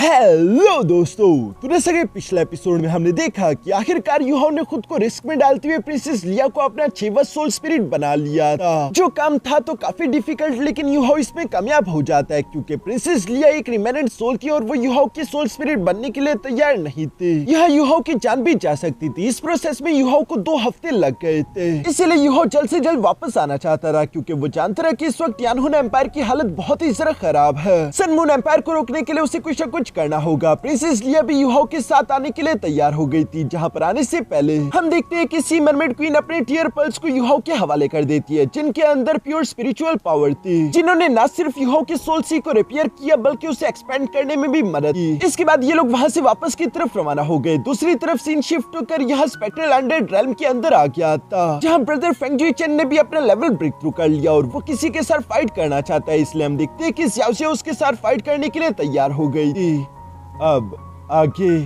Hello दोस्तों, तो जैसा कि पिछले एपिसोड में हमने देखा कि आखिरकार युहाओ ने खुद को रिस्क में डालते हुए प्रिंसेस लिया को अपना 6वां सोल स्पिरिट बना लिया था। जो काम था तो काफी डिफिकल्ट, लेकिन युहाओ इसमें कामयाब हो जाता है क्योंकि प्रिंसेस लिया एक रिमेनेंट सोल थी और वो युहाओ की सोल स्पिरिट बनने के लिए तैयार नहीं थे। यह युहाओ की जान भी जा सकती थी। इस प्रोसेस में युहाओ को 2 हफ्ते लग गए थे, इसलिए युहाओ जल्द से जल्द वापस आना चाहता था क्योंकि वो जानता था कि इस वक्त यानहुन एम्पायर की हालत बहुत ही ज्यादा खराब है। सन मून एम्पायर को रोकने के लिए उसे कुछ न कुछ करना होगा। प्रिंसेस लिया भी युहाओ के साथ आने के लिए तैयार हो गई थी, जहां पर आने से पहले हम देखते हैं कि सी मरमेड क्वीन अपने टीयर पल्स को युहाओ के हवाले कर देती है, जिनके अंदर प्योर स्पिरिचुअल पावर थी, जिन्होंने न सिर्फ युहाओ की सोल सी को रिपेयर किया बल्कि उसे एक्सपेंड करने में भी मदद की। इसके बाद ये लोग वहां से वापस की तरफ रवाना हो गए। दूसरी तरफ सीन शिफ्ट होकर यहाँ स्पेक्ट्रल अंडर रेल्म के अंदर आ गया था, जहाँ ब्रदर फेंगजुई चेन ने भी अपना लेवल ब्रेक थ्रू कर लिया और वो किसी के साथ फाइट करना चाहता है। इसलिए हम देखते हैं कि ज़्याओ उसके साथ फाइट करने के लिए तैयार हो गई थी। अब आगे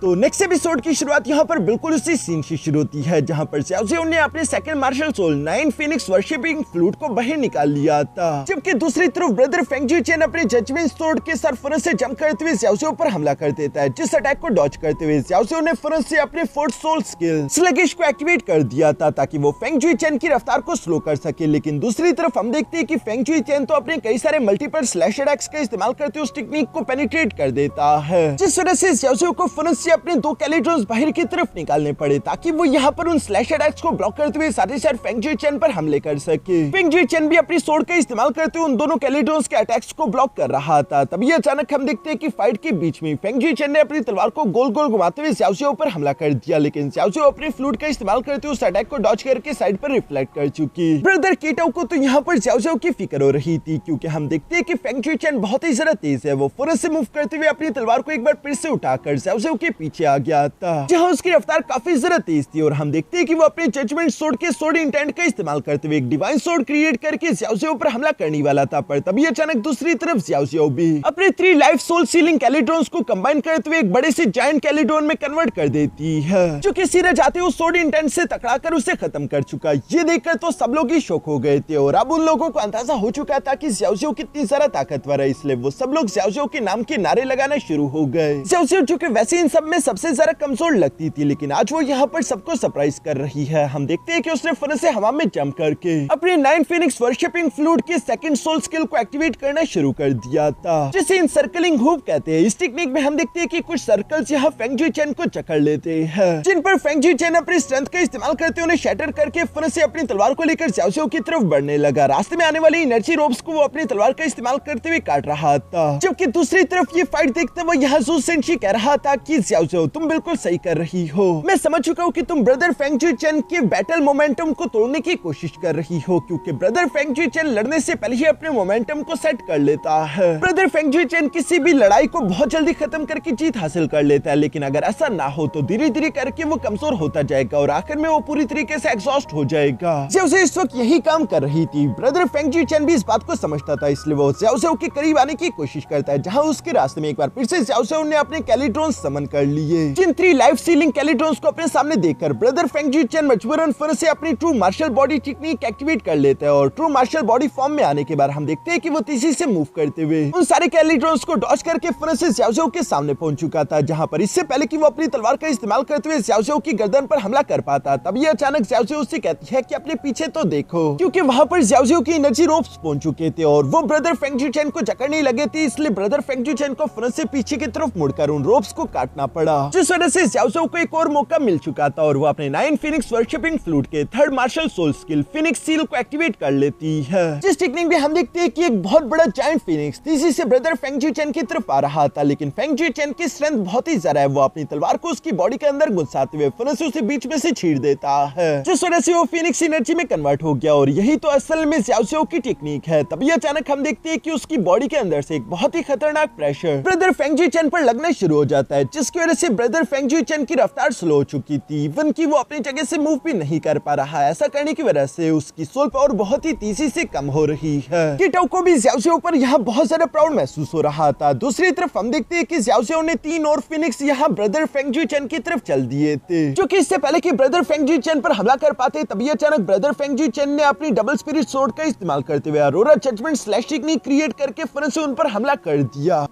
तो नेक्स्ट एपिसोड की शुरुआत यहाँ पर बिल्कुल उसी सीन से शुरू होती है, जहाँ पर ज़्याओ ने अपने second martial soul 9 phoenix worshipping flute को बाहर निकाल लिया था, जबकि दूसरी तरफ ब्रदर फेंगजुई चेन अपने जजमेंट सोर्ड के साथ फरस से जंप करते हुए ज़्याओ पर हमला कर देता है, जिस अटैक को डॉज करते हुए ज़्याओ ने फरस से अपने फोर्थ सोल स्किल स्लगिश को एक्टिवेट कर दिया था ताकि वो फेंगजुई चेन की रफ्तार को स्लो कर सके। लेकिन दूसरी तरफ हम देखते हैं कि फेंगजुई चेन तो अपने कई सारे मल्टीपल स्लैश अटैक्स का इस्तेमाल करते हुए उस टेक्निक को पेनिट्रेट कर देता है, जिस वजह से ज़्याओ को फरस से अपने 2 कैलिड्रॉन्स बाहर की तरफ निकालने पड़े ताकि वो यहाँ पर उन स्लैश अटैक्स को ब्लॉक करते हुए साथ ही साथ फेंगजुई चेन पर हमले कर सके। फेंगजुई चेन भी अपनी सोर्ड का इस्तेमाल करते हुए उन दोनों कैलिड्रॉन्स के अटैक्स को ब्लॉक कर रहा था। तभी अचानक हम देखते हैं कि फाइट के बीच में फेंगजुई चेन ने अपनी तलवार को गोल गोल घुमाते हुए ज़्याओ पर हमला कर दिया, लेकिन ज़्याओ अपनी फ्लूट का इस्तेमाल करते हुए उस अटैक को डॉज करके साइड पर रिफ्लेक्ट कर चुकी। ब्रदर कीटाओ को तो यहाँ पर ज़्याओ की फिक्र हो रही थी क्योंकि हम देखते हैं कि फेंगजुई चेन बहुत ही ज्यादा तेज है। वो फौरन से मूव करते हुए अपनी तलवार को एक बार फिर से उठाकर ज़्याओ के पीछे आ गया था, जहाँ उसकी रफ्तार काफी ज्यादा तेज थी और हम देखते हैं कि वो अपने जजमेंट सोर्ड के सोर्ड इंटेंट का इस्तेमाल करते हुए एक डिवाइन सोर्ड क्रिएट करके ज़्याओ पर हमला करने वाला था। पर तभी अचानक दूसरी तरफ ज़्याओ भी अपने 3 लाइफ सोल सीलिंग कैलिड्रॉन्स को कंबाइन करते हुए एक बड़े से जायंट कैलिड्रॉन में कन्वर्ट कर देती है, जो कि सीधे जाते हुए सोर्ड इंटेंट से टकराकर उसे खत्म कर चुका। ये देखकर तो सब लोग ही शॉक हो गए थे और अब उन लोगों को अंदाजा हो चुका था कि ज़्याओ कितनी ज्यादा ताकतवर है, इसलिए वो सब लोग ज़्याओ के नाम के नारे लगाना शुरू हो गए। ज़्याओ जो कि वैसे इन सब में सबसे ज्यादा कमजोर लगती थी, लेकिन आज वो यहाँ पर सबको सरप्राइज कर रही है। हम देखते हैं कि उसने फरस से हवा में जंप करके अपने 9 फीनिक्स वर्शिपिंग फ्लूट की सेकंड सोल स्किल को एक्टिवेट करना शुरू कर दिया था, जिसे इंसर्कलिंग हुप कहते हैं। इस टेक्निक में हम देखते हैं कि कुछ सर्कल्स यहाँ फेंगजुई चेन को जकड़ लेते हैं, जिन पर फेंगजुई चेन अपनी स्ट्रेंथ का इस्तेमाल करते हुए उन्हें शैटर करके फरस से अपनी तलवार को लेकर ज़्याओ की तरफ बढ़ने लगा। रास्ते में आने वाली एनर्जी रोप्स को वो अपनी तलवार का इस्तेमाल करते हुए काट रहा था, जबकि दूसरी तरफ ये फाइट देखते हुए यहाँ ज़ू सेंशी कह रहा था कि ज़्याओ तुम बिल्कुल सही कर रही हो, मैं समझ चुका हूँ कि तुम ब्रदर फेंगजुई चेन के बैटल मोमेंटम को तोड़ने की कोशिश कर रही हो, क्योंकि ब्रदर फेंगजुई चेन लड़ने से पहले ही अपने मोमेंटम को सेट कर लेता है। ब्रदर फेंगजुई चेन किसी भी लड़ाई को बहुत जल्दी खत्म करके जीत हासिल कर लेता है, लेकिन अगर ऐसा ना हो तो धीरे धीरे करके वो कमजोर होता जाएगा और आखिर में वो पूरी तरीके से एग्जॉस्ट हो जाएगा। ज़्याओ इस वक्त यही काम कर रही थी। ब्रदर फेंगजुई चेन भी इस बात को समझता था, इसलिए वो ज़्याओ के करीब आने की कोशिश करता है, जहाँ उसके रास्ते में एक बार फिर से ज़्याओ ने अपने कैलिड्रॉन्स समन कर लिए। जिन 3 लाइफ सीलिंग कैलिड्रॉन्स को अपने सामने देखकर ब्रदर फेंगजुई चेन मजबूरन फरस से अपनी true martial body technique activate कर लेता है और ट्रू मार्शल बॉडी फॉर्म में आने के बाद हम देखते हैं कि वो तेजी से मूव करते हुए उन सारे कैलिड्रॉन्स को डॉज करके फरस से ज़्याओ के सामने पहुंच चुका था, जहां पर इससे पहले कि वो अपनी तलवार का इस्तेमाल करते हुए ज़्याओ की गर्दन पर हमला कर पाता। तभी अचानक ज़्याओ उससे कहती है कि अपने पीछे तो देखो, क्योंकि वहां पर ज़्याओ की एनर्जी रोप्स पहुंच चुके थे और वो ब्रदर फेंगजुई चेन को जकड़ने लगे थे, इसलिए ब्रदर फेंगजुई चेन को फरस से पीछे की तरफ मुड़कर उन रोप्स को काटना पड़ा, जिस वजह से ज़्याओ को एक और मौका मिल चुका था और वो अपने 9 फीनिक्स वर्शिपिंग फ्लूट के 3rd martial soul skill phoenix seal को एक्टिवेट कर लेती है। जिस टेक्निक में हम देखते हैं कि एक बहुत बड़ा जायंट फीनिक्स तेजी से ब्रदर फेंगजुई चेन की तरफ आ रहा था, लेकिन फेंगजुई चेन की स्ट्रेंथ बहुत ही ज्यादा है। वो अपनी तलवार को उसकी बॉडी के अंदर घुसाते हुए फरस से उसे बीच में से छीड़ देता है, जिस वजह से वो फीनिक्स एनर्जी में कन्वर्ट हो गया और यही तो असल में ज़्याओ की टेक्निक है। तभी अचानक हम देखते हैं कि उसकी बॉडी के अंदर से एक बहुत ही खतरनाक प्रेशर ब्रदर फेंगजुई चेन पर लगना शुरू हो जाता है, जिसकी वजह से ब्रदर फेंगजुई चेन की रफ्तार स्लो हो चुकी थी, इवन कि वो अपनी जगह से मूव भी नहीं कर पा रहा है। ऐसा करने की वजह से उसकी सोल पावर बहुत ही तेजी से कम हो रही है। कीटाओ को भी ज़्याओ पर यहाँ बहुत ज्यादा प्राउड महसूस हो रहा था। दूसरी तरफ हम देखते हैं कि ज़्याओ ने 3 और फिनिक्स यहाँ ब्रदर फेंगजुई चेन की तरफ चल दिए थे, जो कि इससे पहले कि ब्रदर फेंगजुई चेन पर हमला कर पाते। तभी अचानक ब्रदर फेंगजुई चेन ने अपनी डबल स्पिरिट सोर्ड का इस्तेमाल करते हुए aurora judgement slash technique create करके फरस से उन पर हमला कर दिया।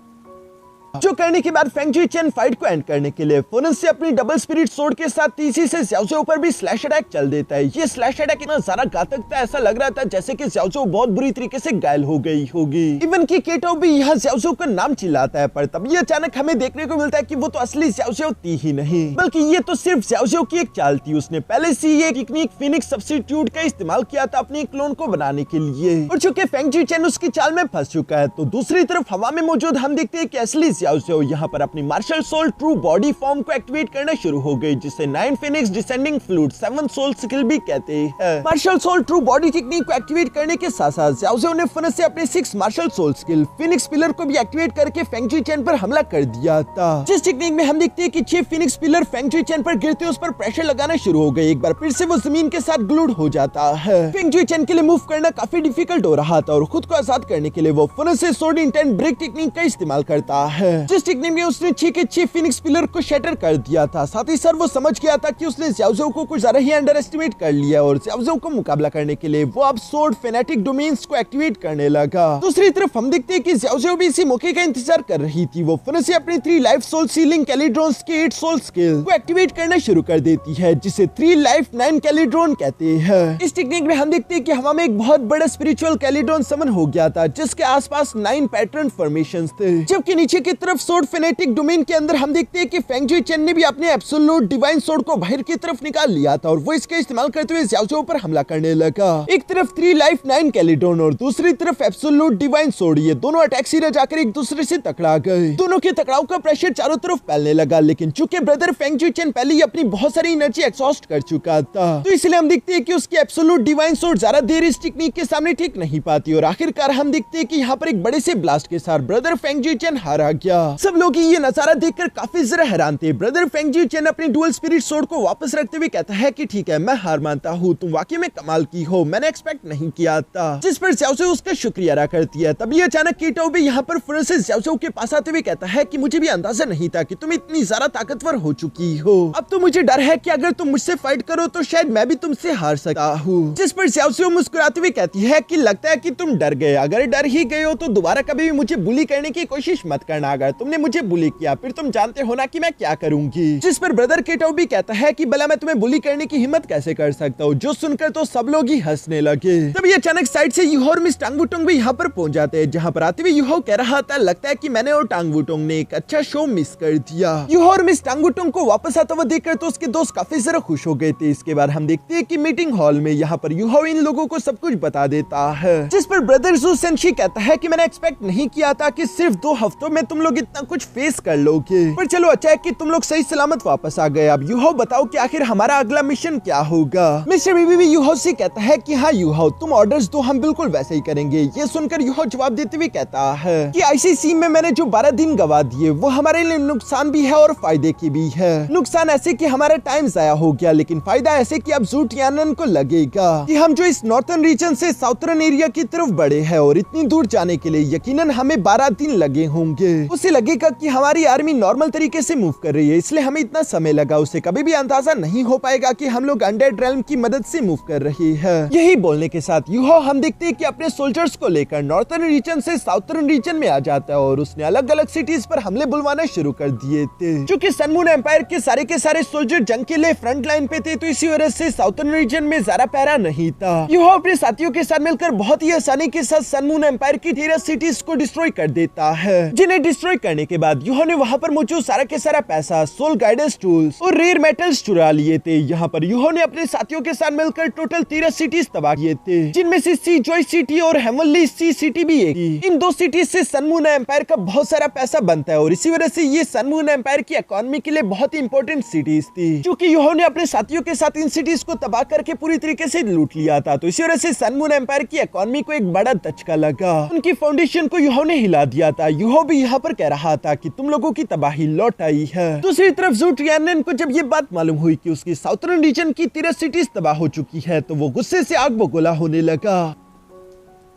जो करने के बाद फेंग जुई चेन फाइट को एंड करने के लिए फौरन से अपनी डबल स्पिरिट सोर्ड के साथ तेजी से ज़्याओ पर भी स्लैश अटैक चल देता है। ये स्लैश अटैक इतना सारा घातक था, ऐसा लग रहा था जैसे कि ज़्याओ बहुत बुरी तरीके से घायल हो गई होगी। इवन की केटो भी यहाँ ज़्याओ का नाम चिल्लाता है, पर तभी अचानक हमें देखने को मिलता है कि वो तो असली ज़्याओ थी ही नहीं, बल्कि ये तो सिर्फ ज़्याओ की एक चाल थी। उसने पहले से ये टेक्निक फीनिक्स सब्स्टिट्यूट का इस्तेमाल किया था अपने क्लोन को बनाने के लिए, और चूंकि फेंग जुई चेन उसकी चाल में फंस चुका है, तो दूसरी तरफ हवा में मौजूद हम देखते हैं कि असली ज़्याओ यहाँ पर अपनी martial soul true body form को एक्टिवेट करना शुरू हो गई, जिसे 9 phoenix descending fluid 7 soul skill भी कहते हैं। Martial soul true body technique को एक्टिवेट करने के साथ साथ ज़्याओ ने फौरन से अपने 6 martial soul skill phoenix pillar को भी एक्टिवेट करके फेंग जुई चेन पर हमला कर दिया था। जिस टेक्निक में हम देखते हैं कि 6 फिनिक्स पिलर फेंग जुई चेन पर गिरते उस पर प्रेशर लगाना शुरू हो गए। एक बार फिर से वो जमीन के साथ ग्लूड हो जाता है। फेंग जुई चेन के लिए मूव करना काफी डिफिकल्ट हो रहा था और खुद को आजाद करने के लिए वो फौरन से सोर्ड इंटेंट ब्रेक टेक्निक का इस्तेमाल करता है, जिस टेक्निक में उसने 6 के 6 फिनिक्स पिलर को शैटर कर दिया था। साथ ही सर वो समझ गया था कि उसने ज़्याओ को कुछ ज्यादा ही अंडर एस्टिमेट कर लिया और ज़्याओ को मुकाबला करने के लिए वो अब सोर्ड फेनेटिक डोमेन्स को एक्टिवेट करने लगा। दूसरी तरफ हम देखते हैं कि ज़्याओ भी इसी मौके का इंतजार कर रही थी। वो फौरन से अपनी 3 लाइफ सोल सीलिंग कैलिड्रॉन्स के 8 सोल स्किल को एक्टिवेट करना शुरू कर देती है, जिसे 3 लाइफ 9 कैलिड्रॉन कहते हैं। इस टेक्निक में हम देखते हैं कि हवा में एक बहुत बड़ा स्पिरिचुअल कैलिड्रॉन समन हो गया था, जिसके आसपास 9 पैटर्न फॉर्मेशंस थे, जबकि नीचे की तरफ सोर्ड फेनेटिक डोमेन के अंदर हम देखते हैं कि फेंग जुई चेन ने भी अपने एब्सोल्यूट डिवाइन सोर्ड को बाहर की तरफ निकाल लिया था और वो इसका इस्तेमाल करते हुए ज़्याओ पर हमला करने लगा। एक तरफ 3 लाइफ 9 कैलिड्रॉन और दूसरी तरफ एब्सोल्यूट डिवाइन सोर्ड, ये दोनों अटैक सीरीज जाकर एक दूसरे से टकरा गए। दोनों के टकराव का प्रेशर चारों तरफ फैलने लगा, लेकिन चूंकि ब्रदर फेंग जुई चेन पहले ही अपनी बहुत सारी एनर्जी एग्जॉस्ट कर चुका था, तो इसलिए हम देखते हैं कि उसकी एब्सोल्यूट डिवाइन सोर्ड ज्यादा देर इस टेक्निक के सामने ठीक नहीं पाती और आखिरकार हम देखते हैं कि यहाँ पर एक बड़े से ब्लास्ट के साथ ब्रदर फेंग जुई चेन हारा गया। सब लोग ये नजारा देखकर काफी जरा हैरान थे। ब्रदर फेंग जुई चेन अपनी डुअल स्पिरिट सोर्ड को वापस रखते हुए कहता है कि ठीक है, मैं हार मानता हूँ, तुम वाकई में कमाल की हो, मैंने एक्सपेक्ट नहीं किया था। जिस पर ज़्याओ उसका शुक्रिया अदा करती है। तभी अचानक कीटो भी यहाँ पर फौरन से ज़्याओ के पास आते हुए कहता है कि मुझे भी अंदाजा नहीं था कि तुम इतनी ज्यादा ताकतवर हो चुकी हो। अब तो मुझे डर है कि अगर तुम मुझसे फाइट करो तो शायद मैं भी तुमसे हार सकता हूँ। जिस पर ज़्याओ मुस्कुराते हुए कहती है कि लगता है कि तुम डर गए, अगर डर ही गए हो तो दोबारा कभी भी मुझे बुली करने की कोशिश मत करना। अगर तुमने मुझे बुली किया फिर तुम जानते हो ना कि मैं क्या करूंगी। जिस पर ब्रदर कीटो भी कहता है कि भला मैं तुम्हें बुली करने की हिम्मत कैसे कर सकता हूँ, जो सुनकर तो सब लोग ही हंसने लगे। तभी अचानक साइड से यूहो और मिस टांग वुटोंग भी यहाँ पर पहुंच जाते हैं, जहाँ पर आते हुए यूहो कह रहा था लगता है कि मैंने और टांग वुटोंग ने एक अच्छा शो मिस कर दिया। यूहो और मिस टांग वुटोंग को वापस आता हुआ देखकर तो उसके दोस्त काफी जरा खुश हो गए थे। इसके बाद हम देखते हैं कि मीटिंग हॉल में यहाँ पर यूहो इन लोगों को सब कुछ बता देता है, जिस पर ब्रदर ज़ू सेंशी कहता है कि मैंने एक्सपेक्ट नहीं किया था कि सिर्फ 2 हफ्तों में तुम लोग इतना कुछ फेस कर लोगे, पर चलो अच्छा है कि तुम लोग सही सलामत वापस आ गए। अब यूहो बताओ कि आखिर हमारा अगला मिशन क्या होगा। मिस्टर बीबी भी यूहो से कहता है कि हाँ यूहो, तुम ऑर्डर्स दो, हम बिल्कुल वैसे ही करेंगे। ये सुनकर यूहो जवाब देते हुए कहता है कि आईसीसी में मैंने जो 12 दिन गवा दिए वो हमारे लिए नुकसान भी है और फायदे की भी है। नुकसान ऐसे कि हमारा टाइम जाया हो गया, लेकिन फायदा ऐसे कि अब ज़ू टियानन को लगेगा कि हम जो इस नॉर्थर्न रीजन से साउथर्न एरिया की तरफ बढ़े हैं और इतनी दूर जाने के लिए यकीनन हमें 12 दिन लगे होंगे। उसे लगेगा कि हमारी आर्मी नॉर्मल तरीके से मूव कर रही है, इसलिए हमें इतना समय लगा। उसे कभी भी अंदाजा नहीं हो पाएगा कि हम लोग अनडेड रेल्म की मदद से मूव कर रहे हैं। यही बोलने के साथ यूहो हम देखते हैं कि अपने सोल्जर्स को लेकर नॉर्थर्न रीजन से साउथर्न रीजन में आ जाता है और उसने अलग अलग सिटीज पर हमले बुलवाना शुरू कर दिए थे। क्योंकि सन मून एम्पायर के सारे सोल्जर जंग के लिए फ्रंट लाइन पे थे, तो इसी वजह से साउथर्न रीजन में ज्यादा पैरा नहीं था। यूहो अपने साथियों के साथ मिलकर बहुत ही आसानी के साथ सन मून एम्पायर की 13 सिटीज को डिस्ट्रॉय कर देता है, जिन्हें डिस्ट्रॉय करने के बाद यूहो ने वहाँ पर मौजूद सारा के सारा पैसा, सोल गाइडेंस टूल्स और रेयर मेटल्स चुरा लिए थे। यहाँ पर यूहो ने अपने साथियों के साथ मिलकर टोटल 13 सिटीज तबाह किए थे, जिनमें से सी जॉय सिटी और हेवनली सी सिटी भी एक थी। इन 2 सिटीज से सन मून एम्पायर का बहुत सारा पैसा बनता है और इसी वजह से ये सन मून एम्पायर की इकोनॉमी के लिए बहुत ही इंपॉर्टेंट सिटीज थी। क्योंकि यूहो ने अपने साथियों के साथ इन सिटीज को तबाह करके पूरी तरीके से लूट लिया था, तो इसी वजह से सन मून एम्पायर की इकोनॉमी को एक बड़ा धचका लगा। उनकी फाउंडेशन को यूहो ने हिला दिया था। यूहो भी यहाँ पर कह रहा था कि तुम लोगों की तबाही लौट आई है। दूसरी तरफ ज़ू टियानन को जब ये बात मालूम हुई कि उसकी साउथर्न रीजन की 13 सिटीज तबाह हो चुकी है, तो वो गुस्से से आग बगोला होने लगा।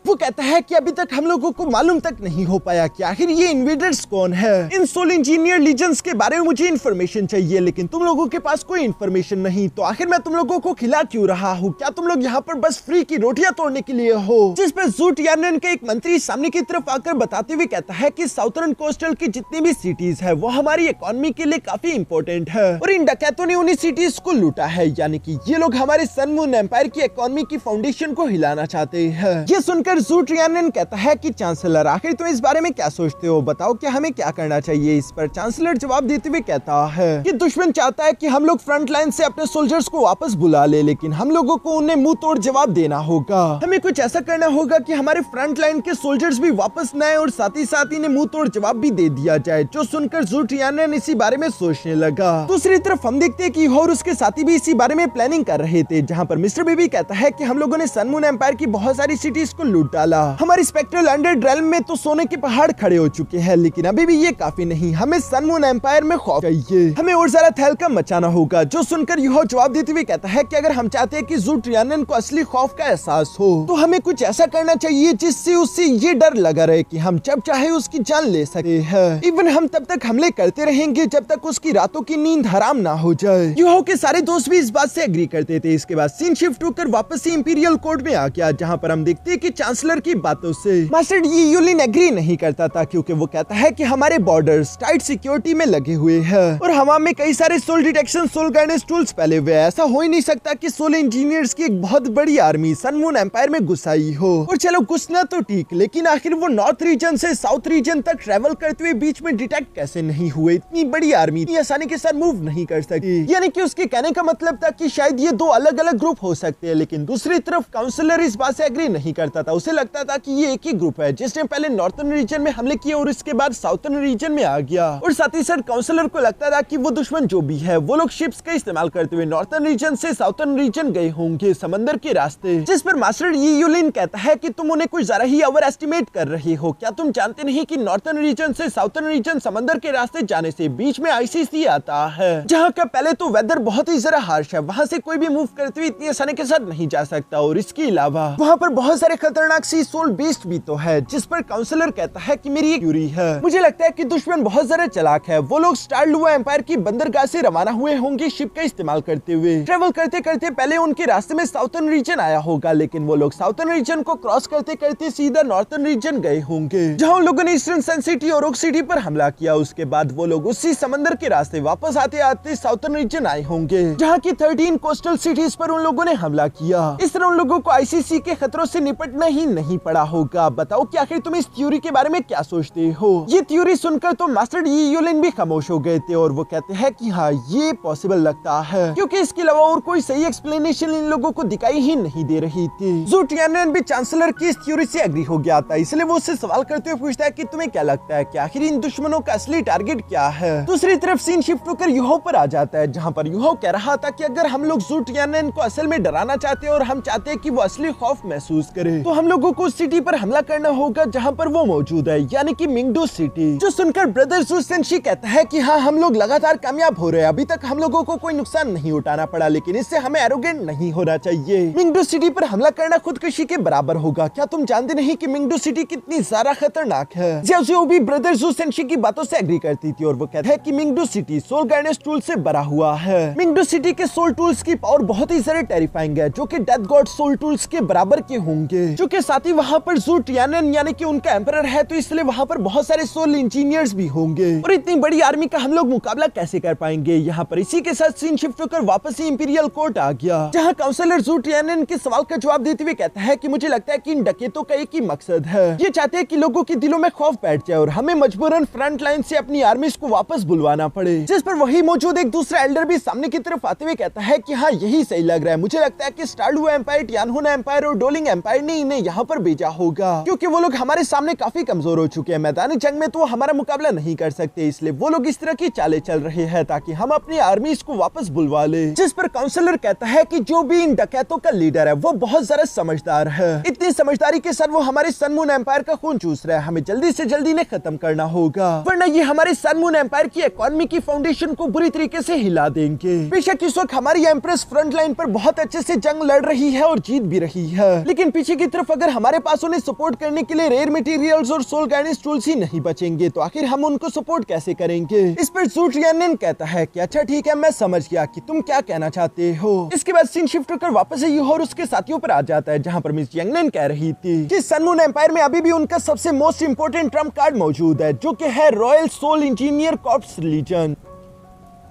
वो कहता है कि अभी तक हम लोगों को मालूम तक नहीं हो पाया कि आखिर ये इन्वेडर्स कौन है। इन सोल इंजीनियर लीजेंड्स के बारे में मुझे इन्फॉर्मेशन चाहिए, लेकिन तुम लोगों के पास कोई इन्फॉर्मेशन नहीं, तो आखिर मैं तुम लोगों को खिला क्यों रहा हूँ? क्या तुम लोग यहाँ पर बस फ्री की रोटियां तोड़ने के लिए हो? जिस पर ज़ू टियानन का एक मंत्री सामने की तरफ आकर बताते हुए कहता है कि साउथर्न कोस्टल की जितनी भी सिटीज है वो हमारी इकोनॉमी के लिए काफी इंपॉर्टेंट है और इन डकैतों ने उन्हीं सिटीज को लूटा है, यानी कि ये लोग हमारे सन मून एम्पायर की इकोनॉमी की फाउंडेशन को हिलाना चाहते हैं। ये सुनकर ज़ू टियानन कहता है कि चांसलर आखिर तुम इस बारे में क्या सोचते हो, बताओ कि हमें क्या करना चाहिए। इस पर चांसलर जवाब देते हुए कहता है कि दुश्मन चाहता है कि हम लोग फ्रंट लाइन से अपने सोल्जर्स को वापस बुला ले, लेकिन हम लोगों को उन्हें मुंह तोड़ जवाब देना होगा। हमें कुछ ऐसा करना होगा कि हमारे फ्रंट लाइन के सोल्जर्स भी वापस न आए और साथ ही साथ इन्हें मुंह तोड़ जवाब भी दे दिया जाए। जो सुनकर ज़ू टियानन इसी बारे में सोचने लगा। दूसरी तरफ हम देखते हैं कि यूहो और उसके साथी भी इसी बारे में प्लानिंग कर रहे थे, जहां पर मिस्टर बेबी कहता है कि हम लोगों ने सन मून एम्पायर की बहुत सारी सिटीज को लूट डाला। हमारी स्पेक्ट्रल अंडर रेल्म में तो सोने के पहाड़ खड़े हो चुके हैं, लेकिन अभी भी ये काफी नहीं, हमें सन मून एम्पायर में खौफ चाहिए, हमें और ज्यादा तहलका मचाना होगा। जो सुनकर यूहो जवाब देते हुए कहता है कि अगर हम चाहते हैं कि ज़ू टियानन को असली खौफ का एहसास हो तो हमें कुछ ऐसा करना चाहिए जिससे उससे ये डर लगा रहे कि हम जब चाहे उसकी जान ले सकते हैं। इवन हम तब तक हमले करते रहेंगे जब तक उसकी रातों की नींद हराम ना हो जाए। यूहो के सारे दोस्त भी इस बात से एग्री करते थे। इसके बाद सीन शिफ्ट होकर वापस से इंपीरियल कोर्ट में आ गया, जहाँ पर हम देखते हैं कि चांसलर की बातों से मास्टर यी यूलिन एग्री नहीं करता था, क्योंकि वो कहता है कि हमारे बॉर्डर्स टाइट सिक्योरिटी में लगे हुए हैं और हवा में कई सारे soul detection soul guidance tools फैले हुए हैं। ऐसा हो ही नहीं सकता कि सोल इंजीनियर्स की एक बहुत बड़ी आर्मी सन मून एम्पायर में घुस आई हो। और चलो घुसना तो ठीक, लेकिन आखिर वो नॉर्थ रीजन से साउथ रीजन तक ट्रेवल करते हुए बीच में डिटेक्ट कैसे नहीं हुए? इतनी बड़ी आर्मी इतनी आसानी के साथ मूव नहीं कर सकती। यानी कि उसके कहने का मतलब था कि शायद ये दो अलग अलग ग्रुप हो सकते हैं, लेकिन दूसरी तरफ काउंसलर इस बात से एग्री नहीं करता था। उसे लगता था कि ये एक ही ग्रुप है जिसने पहले नॉर्थर्न रीजन में हमले किए और इसके बाद साउथर्न रीजन में आ गया। और साथ ही साथ काउंसलर को लगता था कि वो दुश्मन जो भी है वो लोग शिप्स का इस्तेमाल करते हुए नॉर्थर्न रीजन से साउथर्न रीजन गए होंगे समंदर के रास्ते। जिस पर मास्टर यी यूलिन कहता है कि तुम उन्हें कुछ ज्यादा ही ओवर एस्टिमेट कर रहे हो। क्या तुम जानते नहीं कि नॉर्थर्न रीजन से साउथर्न रीजन समंदर के रास्ते जाने से बीच में आईसीसी आता है, जहाँ का पहले तो वेदर बहुत ही जरा हार्श है, वहाँ से कोई भी मूव करते हुए इतनी आसानी के साथ नहीं जा सकता। और इसके अलावा वहाँ पर बहुत सारे खतरनाक सी सोल बीस्ट भी तो है। जिस पर काउंसलर कहता है कि मेरी एक थ्योरी है, मुझे लगता है कि दुश्मन बहुत ज्यादा चालाक है। वो लोग स्टार लुआ एम्पायर की बंदरगाह से रवाना हुए होंगे शिप का इस्तेमाल करते हुए। ट्रेवल करते करते पहले उनके रास्ते में साउथर्न रीजन आया होगा, लेकिन वो लोग साउथर्न रीजन को क्रॉस करते करते सीधा नॉर्थर्न रीजन गए होंगे, जहाँ उन लोगों ने ईस्टर्न सन सिटी और ओक सिटी पर हमला किया। उसके बाद वो लोग उसी समंदर के रास्ते वापस आते आते साउथर्न रीजन आए होंगे, जहाँ की 13 कोस्टल सिटीज पर उन लोगों ने हमला किया। इस तरह उन लोगों को आईसीसी के खतरों से निपटना ही नहीं पड़ा होगा। बताओ कि आखिर तुम इस थ्योरी के बारे में क्या सोचते हो? ये थ्योरी सुनकर तो मास्टर यी यूलिन भी खामोश हो गए थे और वो कहते हैं कि हाँ ये पॉसिबल लगता है, क्योंकि इसके अलावा और कोई सही एक्सप्लेनेशन इन लोगों को दिखाई ही नहीं दे रही थी। ज़ू टियानन भी चांसलर की इस थ्योरी से एग्री हो गया था, इसलिए वो उससे सवाल करते हुए पूछता है कि तुम्हें क्या लगता है कि आखिर इन दुश्मनों का असली टारगेट क्या है? दूसरी तरफ सीन शिफ्ट होकर यूहो पर आ जाता है, जहाँ पर यूहो कह रहा था कि अगर हम लोग ज़ू टियानन को असल में डराना चाहते हैं और हम चाहते हैं कि वो असली खौफ महसूस करे, तो हम लोगों को उस सिटी पर हमला करना होगा जहाँ पर वो मौजूद है, यानी कि मिंगडू सिटी। जो सुनकर ब्रदर ज़ू सेंशी कहता है कि हाँ हम लोग लगातार कामयाब हो रहे हैं, अभी तक हम लोगों को कोई नुकसान नहीं उठाना पड़ा, लेकिन इससे हमें एरोगेंट नहीं होना चाहिए। मिंगडू सिटी पर हमला करना खुदकुशी के बराबर होगा। क्या तुम जानते नहीं कि मिंगडू सिटी कितनी ज्यादा खतरनाक है? ज़्याओ भी ब्रदर ज़ू सेंशी की बातों से एग्री करती थी और वो कहता है कि मिंगडू सिटी सोल गाइडेंस टूल से भरा हुआ है। मिंगडू सिटी के सोल टूल्स की पावर बहुत ही ज्यादा टेरिफाइंग है, जो कि डेथ गॉड सोल टूल्स के बराबर के होंगे। जो कि साथ ही वहाँ पर ज़ू टियानन यानी कि उनका एम्परर है, तो इसलिए वहाँ पर बहुत सारे सोल इंजीनियर्स भी होंगे और इतनी बड़ी आर्मी का हम लोग मुकाबला कैसे कर पाएंगे? यहाँ पर इसी के साथ सीन शिफ्ट होकर वापस ही इंपीरियल कोर्ट आ गया, जहाँ काउंसलर ज़ू टियानन के सवाल का जवाब देते हुए कहता है कि मुझे लगता है कि इन डकैतों का एक ही मकसद है, ये चाहते हैं कि लोगों के दिलों में खौफ बैठ जाए और हमें मजबूरन फ्रंट लाइन से अपनी आर्मीज को वापस बुलवाना पड़े। जिस पर वही मौजूद एक दूसरा एल्डर भी सामने की तरफ आते हुए कहता है कि हाँ यही सही लग रहा है, मुझे लगता है कि स्टार लुआ एम्पायर, टियानहुन एम्पायर और डोलिंग एम्पायर ने इन्हें यहाँ पर भेजा होगा, क्योंकि वो लोग हमारे सामने काफी कमजोर हो चुके हैं। मैदानी जंग में तो वो हमारा मुकाबला नहीं कर सकते, इसलिए वो लोग इस तरह की चालें चल रहे हैं ताकि हम अपनी आर्मीज को वापस बुलवा ले। जिस पर काउंसलर कहता है कि जो भी इन डकैतों का लीडर है वो बहुत ज्यादा समझदार है, इतनी समझदारी के साथ वो हमारे सन मून एम्पायर का खून चूस रहा है, हमें जल्दी से जल्दी इन्हें खत्म करना होगा, वरना ये हमारे सन मून एम्पायर की इकोनॉमी की फाउंडेशन को बुरी तरीके से हिला देंगे। बेशक इस वक्त हमारी एम्प्रेस फ्रंट लाइन पर बहुत अच्छे से जंग लड़ रही है और जीत भी रही है, लेकिन पीछे की तरफ अगर हमारे पास उन्हें सपोर्ट करने के लिए रेयर मटेरियल्स और सोल गाइडेंस टूल्स ही नहीं बचेंगे तो आखिर हम उनको सपोर्ट कैसे करेंगे। इस पर ज़ू टियानन कहता है कि अच्छा ठीक है, मैं समझ गया कि तुम क्या कहना चाहते हो। इसके बाद सीन शिफ्ट होकर वापस से यूहो और उसके साथियों पर आ जाता है, जहां पर मिस यंगनन कह रही थी कि सन मून एम्पायर में अभी भी उनका सबसे मोस्ट इंपोर्टेंट ट्रम्प कार्ड मौजूद है, जो कि है royal soul engineer corps legion,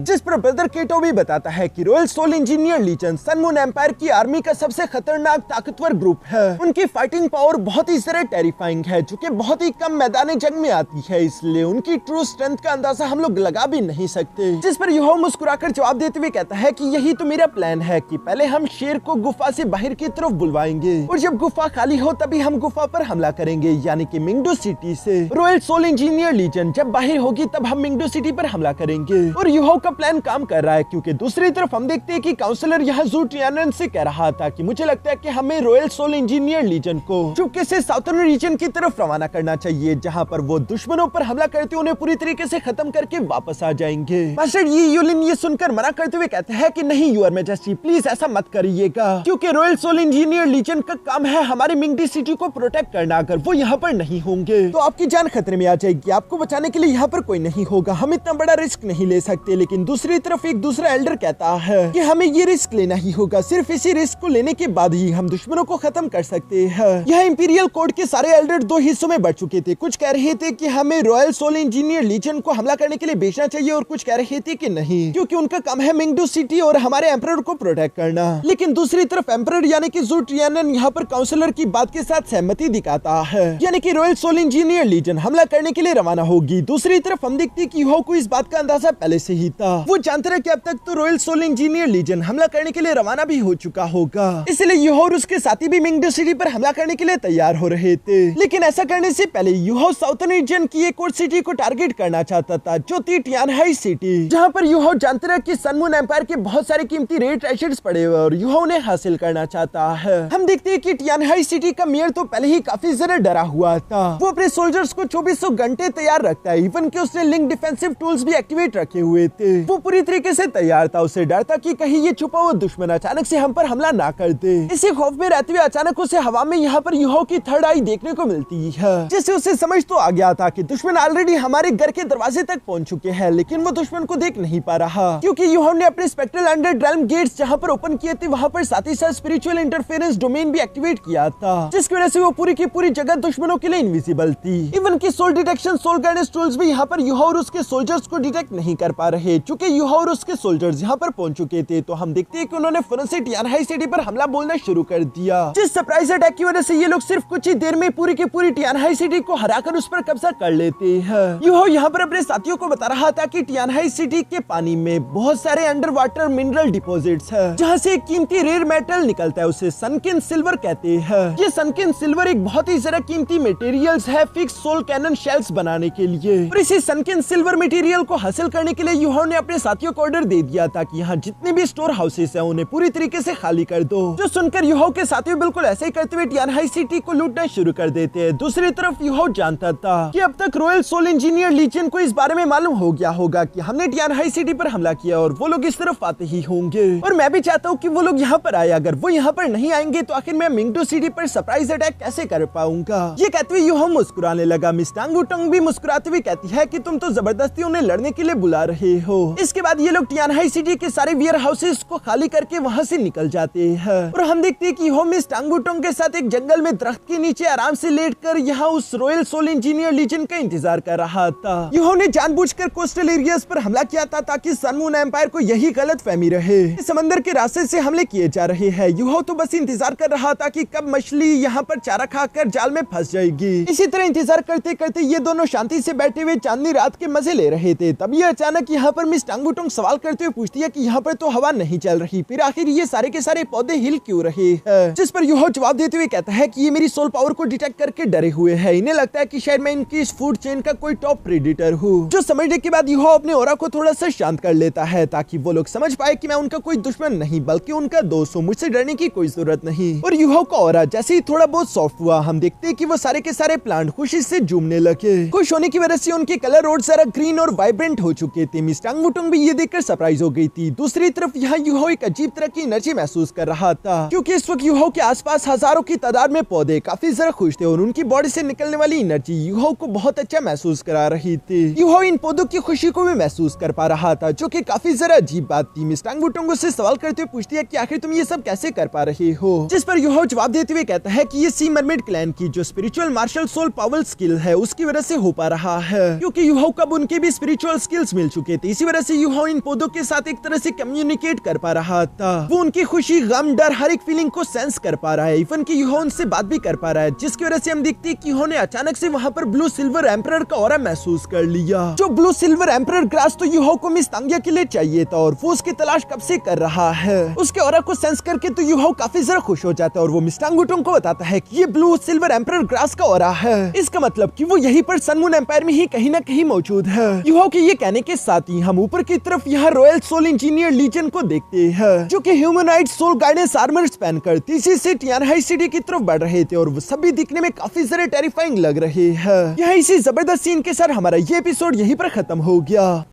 जिस पर ब्रदर केटो भी बताता है कि royal soul engineer legion sun moon empire की आर्मी का सबसे खतरनाक ताकतवर ग्रुप है। उनकी फाइटिंग पावर बहुत ही ज्यादा टेरिफाइंग है, जो कि बहुत ही कम मैदान जंग में आती है, इसलिए उनकी ट्रू स्ट्रेंथ का अंदाजा हम लोग लगा भी नहीं सकते। जिस पर यूहो मुस्कुराकर जवाब देते हुए कहता है कि यही तो मेरा प्लान है कि पहले हम शेर को गुफा से बाहर की तरफ बुलवाएंगे और जब गुफा खाली हो तभी हम गुफा पर हमला करेंगे, यानी कि मिंगडो सिटी से। रॉयल सोल इंजीनियर लीजन जब बाहर होगी तब हम मिंगडो सिटी पर हमला करेंगे और यूहो का प्लान काम कर रहा है, क्योंकि दूसरी तरफ हम देखते हैं कि काउंसलर यहाँ ज़ू टियानन से कह रहा था कि मुझे लगता है कि हमें रॉयल सोल इंजीनियर लीजन को चुपके से साउथर्न रीजन की तरफ रवाना करना चाहिए, जहाँ पर वो दुश्मनों पर हमला करते उन्हें पूरी तरीके से खत्म करके वापस आ जाएंगे। मास्टर यी यूलिन ये सुनकर मना करते हुए कहते हैं कि नहीं यूर मैजेस्टी, प्लीज ऐसा मत करिएगा, क्योंकि रॉयल सोल इंजीनियर लीजन का काम है हमारी मिंगडी सिटी को प्रोटेक्ट करना। अगर वो यहाँ पर नहीं होंगे तो आपकी जान खतरे में आ जाएगी। आपको बचाने के लिए यहाँ पर कोई नहीं होगा, हम इतना बड़ा रिस्क नहीं ले सकते। लेकिन दूसरी तरफ एक दूसरा एल्डर कहता है कि हमें ये रिस्क लेना ही होगा, सिर्फ इसी रिस्क को लेने के बाद ही हम दुश्मनों को खत्म कर सकते हैं। यह इंपीरियल कोड के सारे एल्डर दो हिस्सों में बढ़ चुके थे। कुछ कह रहे थे कि हमें रॉयल सोल इंजीनियर लीजन को हमला करने के लिए भेजना चाहिए और कुछ कह रहे थे कि नहीं, क्योंकि उनका काम है मिंगडो सिटी और हमारे एम्परर को प्रोटेक्ट करना। लेकिन दूसरी तरफ एम्परर यानी कि ज़ू टियानन यहाँ पर काउंसलर की बात के साथ सहमति दिखाता है, यानी कि रॉयल सोल इंजीनियर लीजन हमला करने के लिए रवाना होगी। दूसरी तरफ हम देखते कि यूहो को इस बात का अंदाजा पहले से ही था। वो जानते रहे कि अब तक तो रॉयल सोल इंजीनियर लीजन हमला करने के लिए रवाना भी हो चुका होगा, इसलिए यूहो और उसके साथी भी मिंगडो सिटी पर हमला करने के लिए तैयार हो रहे थे। लेकिन ऐसा करने से पहले यूहो साउथर्न रीजन की एक और सिटी को टारगेट करना चाहता था, जो थी टियानहाई सिटी, जहां पर यूहो जानते रहे कि सन मून एम्पायर के बहुत सारे कीमती रेयर ट्रेजर्स पड़े हुए और यूहो उन्हें हासिल करना चाहता है। हम देखते हैं कि टियानहाई सिटी का मेयर तो पहले ही काफी ज्यादा डरा हुआ था। वो अपने सोल्जर्स को 2400 घंटे तैयार रखता है, इवन कि उसने लिंक डिफेंसिव टूल्स भी एक्टिवेट रखे हुए थे। वो पूरी तरीके से तैयार था, उसे डर था कि कहीं ये छुपा हुआ दुश्मन अचानक से हम पर हमला ना कर दे। इसी खौफ में रहते हुए अचानक उसे हवा में यहाँ पर यूहो की थर्ड आई देखने को मिलती है, जिससे उसे समझ तो आ गया था कि दुश्मन ऑलरेडी हमारे घर के दरवाजे तक पहुंच चुके हैं। लेकिन वो दुश्मन को देख नहीं पा रहा, क्योंकि यूहो ने अपने स्पेक्ट्रल अंडर रेल्म गेट्स जहाँ पर ओपन किए थे वहाँ पर साथ ही साथ स्पिरिचुअल इंटरफेरेंस डोमेन भी एक्टिवेट किया था, जिसकी वजह से वो पूरी की पूरी जगह दुश्मनों के लिए इनविजिबल थी। इवन की soul detection soul guidance tools भी यहाँ पर यूहो और उसके सोल्जर्स को डिटेक्ट नहीं कर पा रहे। चूंकि यूहो और उसके सोल्जर्स यहाँ पर पहुंच चुके थे, तो हम देखते हैं कि उन्होंने फौरन से टियानहाई सिटी पर हमला बोलना शुरू कर दिया, जिस सरप्राइज अटैक की वजह से ये लोग सिर्फ कुछ ही देर में पूरी की पूरी टियानहाई सिटी को हराकर उस पर कब्जा कर लेते हैं। यूहो यहाँ पर अपने साथियों को बता रहा था कि टियानहाई सिटी के पानी में बहुत सारे अंडर वाटर मिनरल डिपॉजिट्स है, जहाँ से एक कीमती रेयर मेटल निकलता है, उसे सनकिन सिल्वर कहते हैं। ये सनकिन सिल्वर एक बहुत ही ज्यादा कीमती मटेरियल्स है फिक्स सोल कैनन शेल्स बनाने के लिए, और इसी सनकिन सिल्वर मटेरियल को हासिल करने के लिए यूहो ने अपने साथियों को ऑर्डर दे दिया था कि यहाँ जितने भी स्टोर हाउसेस हैं उन्हें पूरी तरीके से खाली कर दो। जो सुनकर यूहो के साथियों बिल्कुल ऐसे ही करते हुए टियानहाई सिटी को लूटना शुरू कर देते हैं। दूसरी तरफ यूहो जानता था कि अब तक रॉयल सोल इंजीनियर लीजन को इस बारे में मालूम हो गया होगा कि हमने टियानहाई सिटी पर हमला किया और वो लोग इस तरफ आते ही होंगे, और मैं भी चाहता हूँ कि वो लोग यहाँ पर आए। अगर वो यहाँ पर नहीं आएंगे तो आखिर मैं मिंगडो सिटी पर सरप्राइज अटैक कैसे कर पाऊंगा। ये कहते हुए यूहो मुस्कुराने लगा। मिस टांग वुटंग भी मुस्कुराते हुए कहती है कि तुम तो जबरदस्ती उन्हें लड़ने के लिए बुला रहे हो। इसके बाद ये लोग टियानहाई सिटी के सारे वेयर हाउसेस को खाली करके वहाँ से निकल जाते हैं, और हम देखते हैं कि यूहो मिस टांग वुटंग के साथ एक जंगल में दरख्त के नीचे आराम से लेटकर यहाँ उस रॉयल सोल इंजीनियर लीजन का इंतजार कर रहा था। यूहो ने जानबूझकर कोस्टल एरियाज पर हमला किया था ताकि सन मून एम्पायर को यही गलत फहमी रहे समंदर के रास्ते से हमले किए जा रहे हैं। यूहो तो बस इंतजार कर रहा था कि कब मछली यहाँ पर चारा खाकर जाल में फंस जाएगी। इसी तरह इंतजार करते करते ये दोनों शांति से बैठे हुए चांदनी रात के मजे ले रहे थे। तभी अचानक यहाँ पर मिस टांग वुटंग सवाल करते हुए पूछती है कि यहाँ पर तो हवा नहीं चल रही, फिर आखिर ये सारे के सारे पौधे हिल क्यों रहे हैं। जिस पर यूहो जवाब देते हुए कहता है कि ये मेरी सोल पावर को डिटेक्ट करके डरे हुए हैं। इन्हें लगता है कि शायद मैं इनकी इस फूड चेन का कोई टॉप प्रेडेटर हूँ। जो समझने के बाद यूहो अपने ऑरा को थोड़ा सा शांत कर लेता है ताकि वो लोग समझ पाए कि मैं उनका कोई दुश्मन नहीं बल्कि उनका दोस्त हूँ, मुझसे डरने की कोई जरूरत नहीं। और यूहो का ऑरा जैसे ही थोड़ा बहुत सॉफ्ट हुआ, हम देखते हैं कि वो सारे के सारे प्लांट खुशी से झूमने लगे। खुश होने की वजह से उनके कलर और जरा ग्रीन और वाइब्रेंट हो चुके थे। मिस टांग मिस्टांग वुटोंग भी ये देखकर सरप्राइज हो गई थी। दूसरी तरफ यहाँ यूहो एक अजीब तरह की एनर्जी महसूस कर रहा था, क्योंकि इस वक्त यूहो के आसपास हजारों की तादाद में पौधे काफी जरा खुश थे और उनकी बॉडी से निकलने वाली एनर्जी यूहो को बहुत अच्छा महसूस करा रही थी। यूहो इन पौधों की खुशी को भी महसूस कर पा रहा था, जो कि काफी जरा अजीब बात थी। मिस्टांग वुटोंग उससे सवाल करते हुए पूछती है कि आखिर तुम ये सब कैसे कर पा रहे हो, जिस पर यूहो जवाब देते हुए कहता है कि ये सी मरमेड क्लैन की जो spiritual martial soul power skill है उसकी वजह से हो पा रहा है, क्योंकि यूहो कब उनके भी स्पिरिचुअल स्किल्स मिल चुके थे। इसी वजह से यूहो इन पौधों के साथ एक तरह से कम्युनिकेट कर पा रहा था। वो उनकी खुशी, गम, डर, हर एक फीलिंग को सेंस कर पा रहा है। इवन कि यूहो उनसे बात भी कर पा रहा है, जिसकी वजह से हम देखते हैं कि यूहो ने अचानक से वहाँ पर ब्लू सिल्वर एम्परर का ऑरा महसूस कर लिया। जो ब्लू सिल्वर एम्परर ग्रास तो यूहो को मिस तांगिया के लिए चाहिए था और वो उसकी तलाश कब से कर रहा है। उसके ऑरा को सेंस करके तो यूहो काफी जरा खुश हो जाता है और वो मिस्टांग वुटोंग को बताता है कि ये ब्लू सिल्वर एम्परर ग्रास का ऑरा है। इसका मतलब कि वो यहीं पर सन मून एम्पायर में ही कहीं ना कहीं मौजूद है। यूहो के ये कहने के साथ ही हम ऊपर की तरफ यहाँ रॉयल सोल इंजीनियर लीजन को देखते हैं, जो कि ह्यूमनॉइड सोल गाइडेंस आर्मर पहनकर तीसरी से टियानहाई सिटी की तरफ बढ़ रहे थे और वो सभी दिखने में काफी जरा टेरिफाइंग लग रहे हैं। यहाँ इसी जबरदस्त सीन के साथ हमारा ये एपिसोड यहीं पर खत्म हो गया।